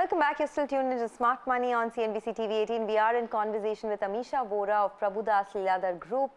Welcome back. You're still tuned into Smart Money on CNBC TV 18. We are in conversation with Amisha Vora of Prabhudas Lilladher Group,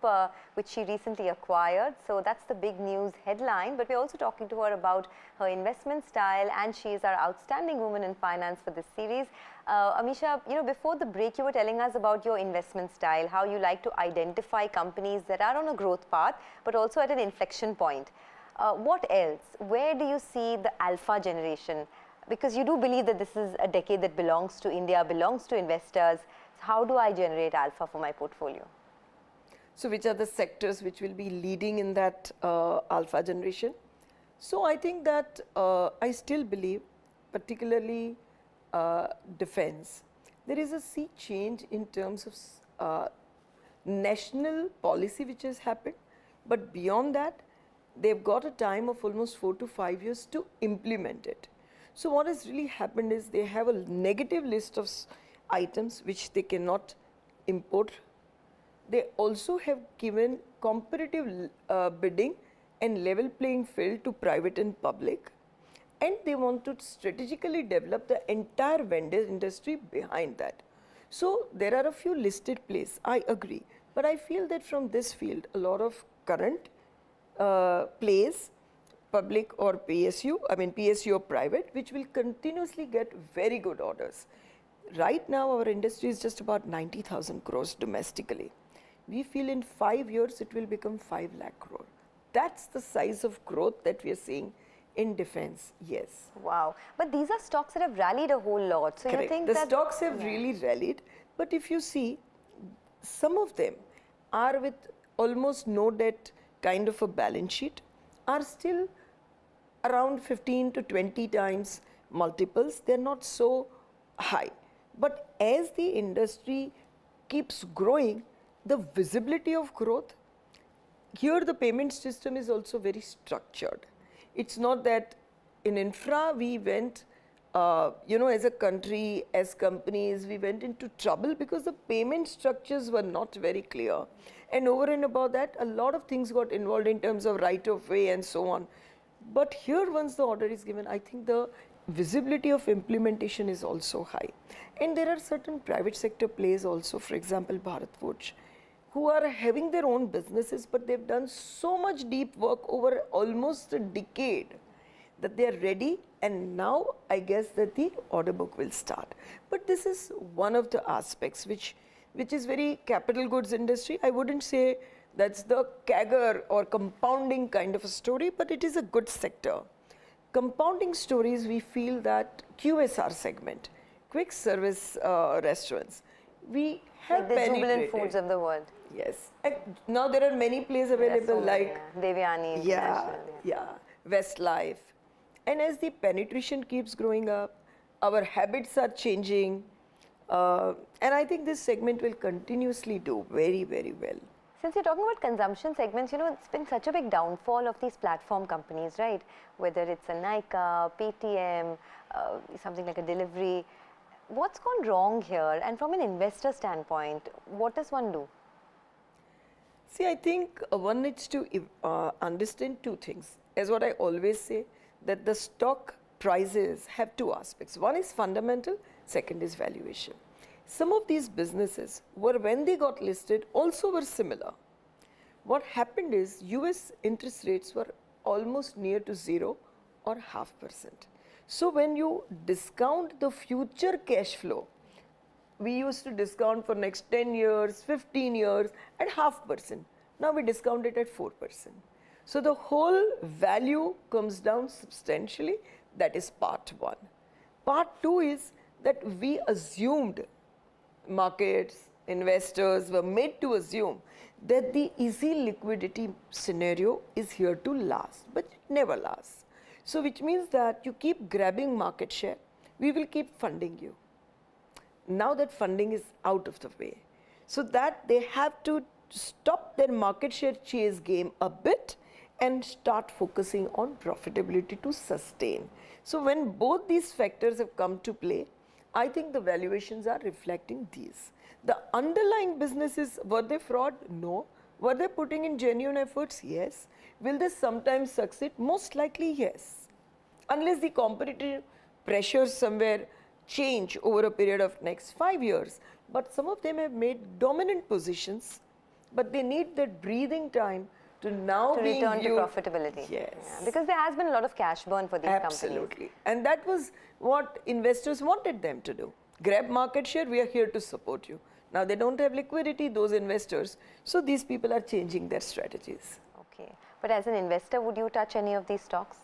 which she recently acquired. So that's the big news headline. But we're also talking to her about her investment style, and she is our outstanding woman in finance for this series. Amisha, before the break, you were telling us about your investment style, how you like to identify companies that are on a growth path, but also at an inflection point. What else? Where do you see the alpha generation? Because you do believe that this is a decade that belongs to India, belongs to investors. How do I generate alpha for my portfolio? So which are the sectors which will be leading in that alpha generation? So I think that I still believe, particularly defense, there is a sea change in terms of national policy which has happened. But beyond that, they've got a time of almost 4 to 5 years to implement it. So what has really happened is they have a negative list of items which they cannot import. They also have given competitive bidding and level playing field to private and public. And they want to strategically develop the entire vendor industry behind that. So there are a few listed plays, I agree. But I feel that from this field, a lot of current plays, public or PSU or private, which will continuously get very good orders. Right now, our industry is just about 90,000 crores domestically. We feel in 5 years, it will become 5 lakh crore. That's the size of growth that we are seeing in defense, yes. Wow. But these are stocks that have rallied a whole lot. So correct. You think the that stocks have really rallied. But if you see, some of them are with almost no debt kind of a balance sheet, are still around 15 to 20 times multiples. They're not so high. But as the industry keeps growing, the visibility of growth, here the payment system is also very structured. It's not that in infra we went, as a country, as companies, we went into trouble because the payment structures were not very clear. And over and above that, a lot of things got involved in terms of right of way and so on. But here, once the order is given, I think the visibility of implementation is also high. And there are certain private sector plays also, for example, Bharat Forge, who are having their own businesses, but they've done so much deep work over almost a decade that they are ready. And now I guess that the order book will start. But this is one of the aspects which is very capital goods industry. I wouldn't say that's the CAGR or compounding kind of a story, but it is a good sector. Compounding stories, we feel that QSR segment, quick service restaurants, we have like the penetrated. Jubilant Foods of the world. Yes. And now there are many plays available like Devyani International. Westlife. And as the penetration keeps growing up, our habits are changing. And I think this segment will continuously do very, very well. Since you're talking about consumption segments, it's been such a big downfall of these platform companies, right? Whether it's a Nykaa, Paytm, something like a delivery. What's gone wrong here? And from an investor standpoint, what does one do? See, I think one needs to understand two things. As what I always say, that the stock prices have two aspects. One is fundamental, second is valuation. Some of these businesses were, when they got listed, also were similar. What happened is US interest rates were almost near to 0 or 0.5%. So when you discount the future cash flow, we used to discount for next 10 years, 15 years at 0.5%. Now we discount it at 4%. So the whole value comes down substantially. That is part one. Part two is that we assumed, markets, investors were made to assume that the easy liquidity scenario is here to last, but it never lasts. So which means that you keep grabbing market share, we will keep funding you. Now that funding is out of the way, so that they have to stop their market share chase game a bit and start focusing on profitability to sustain. So when both these factors have come to play, I think the valuations are reflecting these. The underlying businesses, were they fraud? No. Were they putting in genuine efforts? Yes. Will they sometimes succeed? Most likely, yes. Unless the competitive pressures somewhere change over a period of next 5 years. But some of them have made dominant positions, but they need that breathing time to now To be return to viewed. profitability. Yes. Yeah, because there has been a lot of cash burn for these companies. Absolutely. And that was what investors wanted them to do. Grab market share, we are here to support you. Now they don't have liquidity, those investors. So these people are changing their strategies. Okay. But as an investor, would you touch any of these stocks?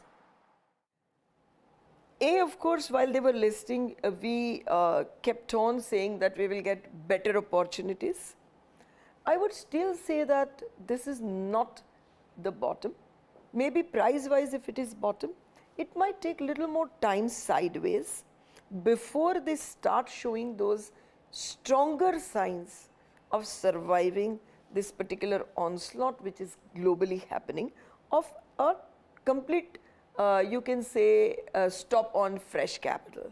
Of course, while they were listing, we kept on saying that we will get better opportunities. I would still say that this is not the bottom. Maybe price-wise, if it is bottom, it might take a little more time sideways before they start showing those stronger signs of surviving this particular onslaught which is globally happening of a complete, you can say, stop on fresh capital.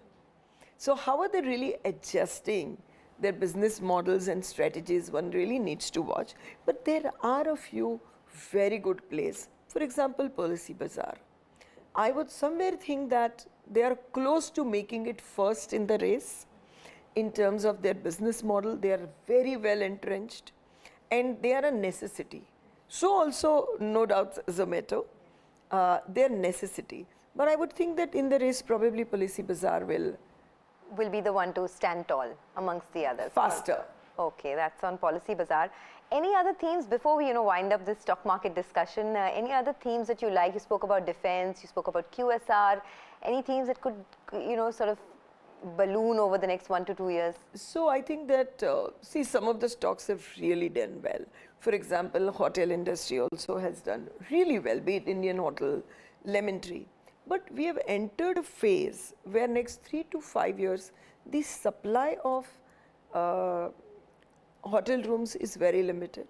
So how are they really adjusting their business models and strategies? One really needs to watch. But there are a few very good plays. For example, Policybazaar. I would somewhere think that they are close to making it first in the race in terms of their business model. They are very well entrenched and they are a necessity. So also, no doubt, Zomato, they are necessity. But I would think that in the race, probably Policybazaar will be the one to stand tall amongst the others. faster. Okay, that's on Policybazaar. Any other themes before we wind up this stock market discussion? Any other themes that you like? You spoke about defense, you spoke about QSR. Any themes that could sort of balloon over the next 1 to 2 years? So I think that, see, some of the stocks have really done well. For example, hotel industry also has done really well, be it Indian Hotel, Lemon Tree. But we have entered a phase where next 3 to 5 years, the supply of hotel rooms is very limited.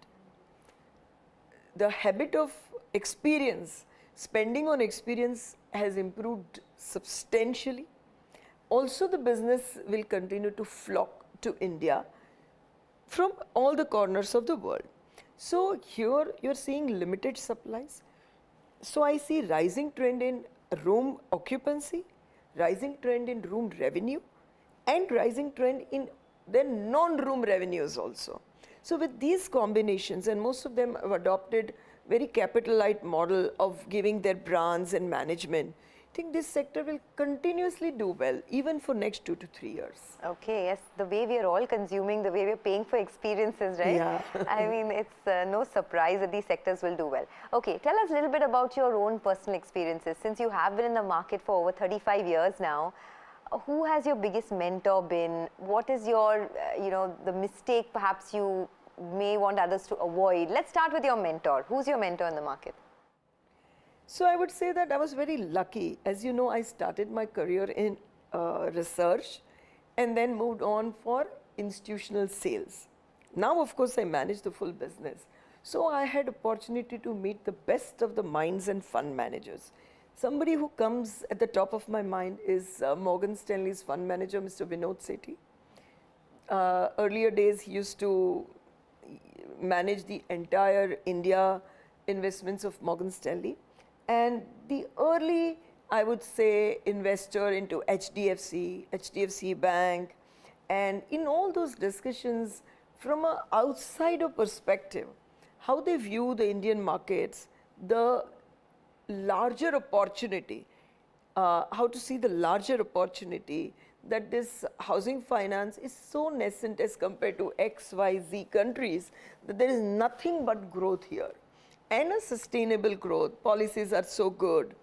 The habit of experience, spending on experience has improved substantially. Also, the business will continue to flock to India from all the corners of the world. So here you're seeing limited supplies. So I see rising trend in room occupancy, rising trend in room revenue, and rising trend in their non-room revenues also. So with these combinations, and most of them have adopted very capital light model of giving their brands and management, I think this sector will continuously do well, even for next 2 to 3 years. Okay, yes, the way we are all consuming, the way we are paying for experiences, right? Yeah. I mean, it's no surprise that these sectors will do well. Okay, tell us a little bit about your own personal experiences. Since you have been in the market for over 35 years now, who has your biggest mentor been? What is your, the mistake perhaps you may want others to avoid? Let's start with your mentor. Who's your mentor in the market? So I would say that I was very lucky. As you know, I started my career in research and then moved on for institutional sales. Now, of course, I manage the full business. So I had opportunity to meet the best of the minds and fund managers. Somebody who comes at the top of my mind is Morgan Stanley's fund manager, Mr. Vinod Sethi. Earlier days, he used to manage the entire India investments of Morgan Stanley. And the early, I would say, investor into HDFC Bank, and in all those discussions, from an outsider perspective, how they view the Indian markets, the larger opportunity, how to see the larger opportunity that this housing finance is so nascent as compared to X, Y, Z countries, that there is nothing but growth here. And a sustainable growth, policies are so good.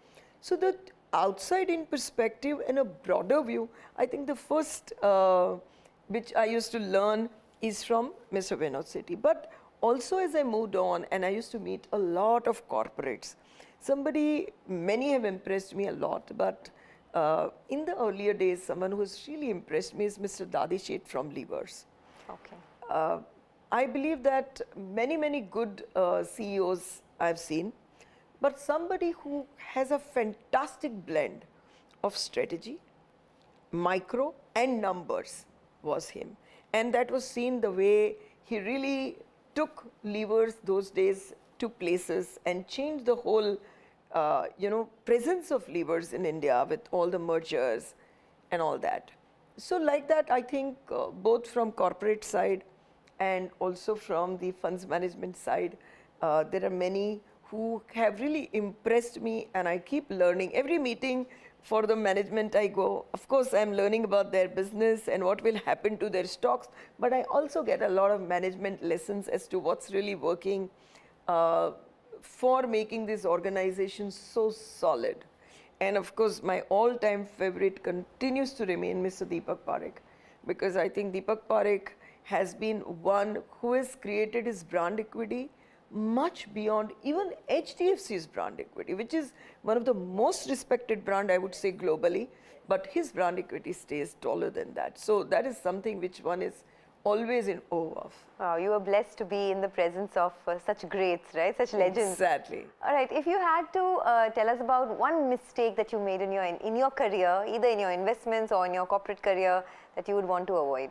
So the outside in perspective and a broader view, I think the first which I used to learn is from Mr. Vinod Sethi. But also as I moved on and I used to meet a lot of corporates, many have impressed me a lot, but in the earlier days, someone who has really impressed me is Mr. Dadi Sheth from Levers. Okay. I believe that many good CEOs I've seen, but somebody who has a fantastic blend of strategy, micro and numbers was him. And that was seen the way he really took Levers those days to places and changed the whole presence of Levers in India with all the mergers and all that. So like that, I think both from corporate side and also from the funds management side, there are many who have really impressed me, and I keep learning. Every meeting for the management I go, of course I'm learning about their business and what will happen to their stocks, but I also get a lot of management lessons as to what's really working for making this organization so solid. And of course, my all-time favorite continues to remain Mr. Deepak Parekh, because I think Deepak Parekh has been one who has created his brand equity much beyond even HDFC's brand equity, which is one of the most respected brand, I would say, globally, but his brand equity stays taller than that. So that is something which one is always in awe of. Wow, you were blessed to be in the presence of such greats, right? Such legends. Exactly. All right, if you had to tell us about one mistake that you made in your career, either in your investments or in your corporate career, that you would want to avoid,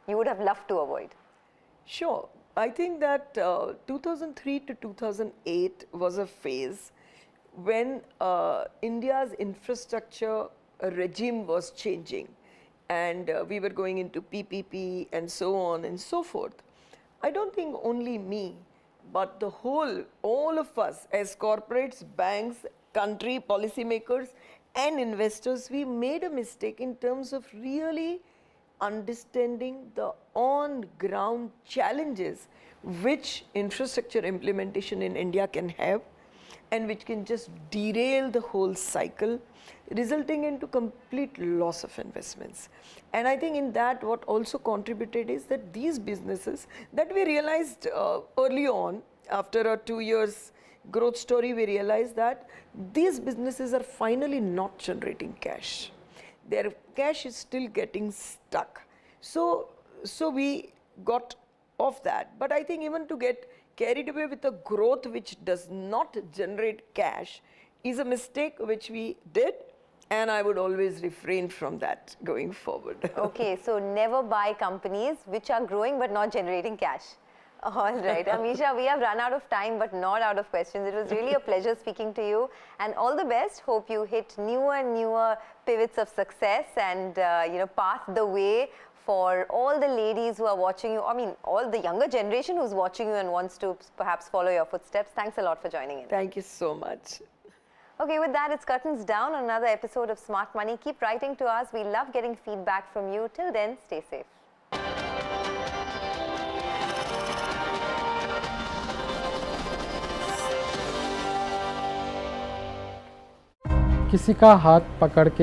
you would have loved to avoid. Sure. I think that 2003 to 2008 was a phase when India's infrastructure regime was changing, and we were going into PPP and so on and so forth. I don't think only me, but all of us as corporates, banks, country, policymakers and investors, we made a mistake in terms of really understanding the on-ground challenges which infrastructure implementation in India can have, and which can just derail the whole cycle, resulting into complete loss of investments. And I think in that what also contributed is that these businesses that we realized early on, after a 2 years growth story, we realized that these businesses are finally not generating cash. Their cash is still getting stuck. So we got off that. But I think even to get carried away with a growth which does not generate cash is a mistake which we did, and I would always refrain from that going forward. Okay, so never buy companies which are growing but not generating cash. All right, Amisha, we have run out of time but not out of questions. It was really a pleasure speaking to you, and all the best. Hope you hit newer pivots of success and path the way for all the ladies who are watching you. I mean, all the younger generation who's watching you and wants to perhaps follow your footsteps. Thanks a lot for joining in. Thank you so much. Okay, with that, it's curtains down on another episode of Smart Money. Keep writing to us. We love getting feedback from you. Till then, stay safe. किसी का हाथ पकड़ के